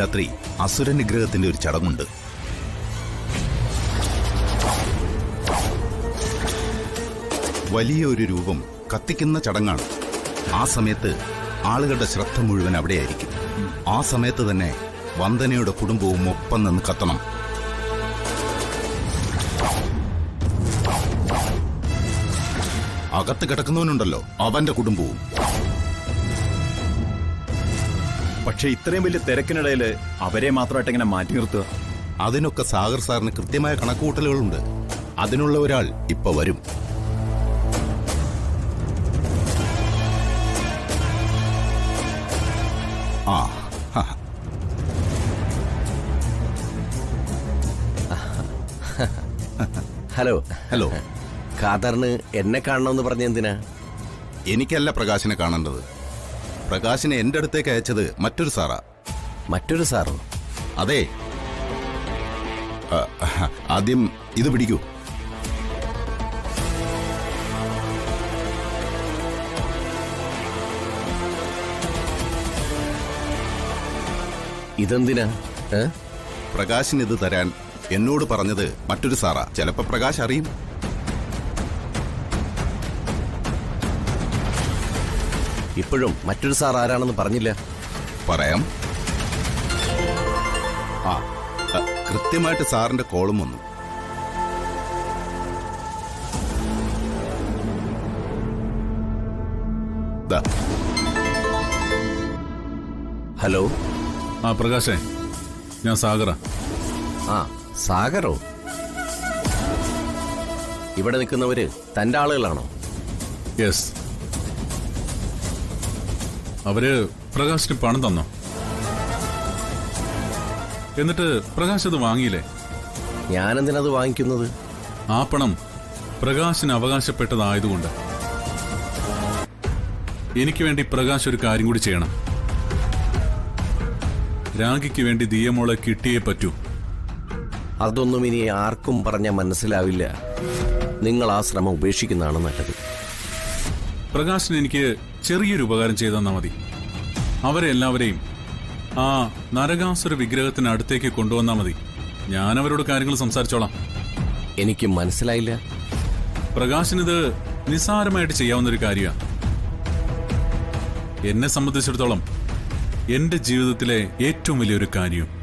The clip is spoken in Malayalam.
രാത്രി അസുര നിഗ്രഹത്തിന്റെ ഒരു ചടങ്ങുണ്ട്. വലിയ ഒരു രൂപം കത്തിക്കുന്ന ചടങ്ങാണ്. ആ സമയത്ത് ആളുകളുടെ ശ്രദ്ധ മുഴുവൻ അവിടെയായിരിക്കും. ആ സമയത്ത് തന്നെ വന്ദനയുടെ കുടുംബവും ഒപ്പം നിന്ന് കത്തണം. അകത്ത് കിടക്കുന്നവനുണ്ടല്ലോ, അവന്റെ കുടുംബവും. പക്ഷെ ഇത്രയും വലിയ തിരക്കിനിടയിൽ അവരെ മാത്രമായിട്ട് എങ്ങനെ മാറ്റി നിർത്തുക? അതിനൊക്കെ സാഗർ സാറിന് കൃത്യമായ കണക്കുകൂട്ടലുകളുണ്ട്. അതിനുള്ള ഒരാൾ ഇപ്പൊ വരും. ഹലോ. ഹലോ. ഖാദറിന് എന്നെ കാണണമെന്ന് പറഞ്ഞ എന്തിനാ? എനിക്കല്ല പ്രകാശിനെ കാണേണ്ടത്. പ്രകാശിനെ എന്റെ അടുത്തേക്ക് അയച്ചത് മറ്റൊരു സാറാ. മറ്റൊരു സാറോ? അതെ. ആദ്യം ഇത് പിടിക്കൂ. ഇതെന്തിനാ? പ്രകാശിന് ഇത് തരാൻ എന്നോട് പറഞ്ഞത് മറ്റൊരു സാറാ. ചിലപ്പോ പ്രകാശ് അറിയും. ഇപ്പോഴും മറ്റൊരു സാർ ആരാണെന്ന് പറഞ്ഞില്ല. പറയാം. കൃത്യമായിട്ട് സാറിന്റെ കോളും വന്നു. ഹലോ. പ്രകാശേ, ഞാൻ സാഗറാ. സാഗറോ? ഇവിടെ നിൽക്കുന്നവര് തന്റെ ആളുകളാണോ? യെസ്. അവര് പ്രകാശിന് പണം തന്നോ? എന്നിട്ട് പ്രകാശ് അത് വാങ്ങിയില്ലേ? ഞാനെന്തിനത് വാങ്ങിക്കുന്നത്? ആ പണം പ്രകാശിന് അവകാശപ്പെട്ടതായതുകൊണ്ട്. എനിക്ക് വേണ്ടി പ്രകാശ് ഒരു കാര്യം കൂടി ചെയ്യണം. രാഗിക്ക് വേണ്ടി ദിയമോളെ കിട്ടിയേ പറ്റൂ. അതൊന്നും ഇനി ആർക്കും പറഞ്ഞാൽ മനസ്സിലാവില്ല. നിങ്ങൾ ആ ശ്രമം ഉപേക്ഷിക്കുന്നതാണ് നല്ലത്. പ്രകാശിന് എനിക്ക് ചെറിയൊരു ഉപകാരം ചെയ്തു തന്നാൽ മതി. അവരെ എല്ലാവരെയും ആ നരകാസുര വിഗ്രഹത്തിന് അടുത്തേക്ക് കൊണ്ടുവന്നാൽ മതി. ഞാൻ അവരോട് കാര്യങ്ങൾ സംസാരിച്ചോളാം. എനിക്ക് മനസ്സിലായില്ല. പ്രകാശിനിത് നിസ്സാരമായിട്ട് ചെയ്യാവുന്നൊരു കാര്യമാണ്. എന്നെ സംബന്ധിച്ചിടത്തോളം എന്റെ ജീവിതത്തിലെ ഏറ്റവും വലിയൊരു കാര്യം.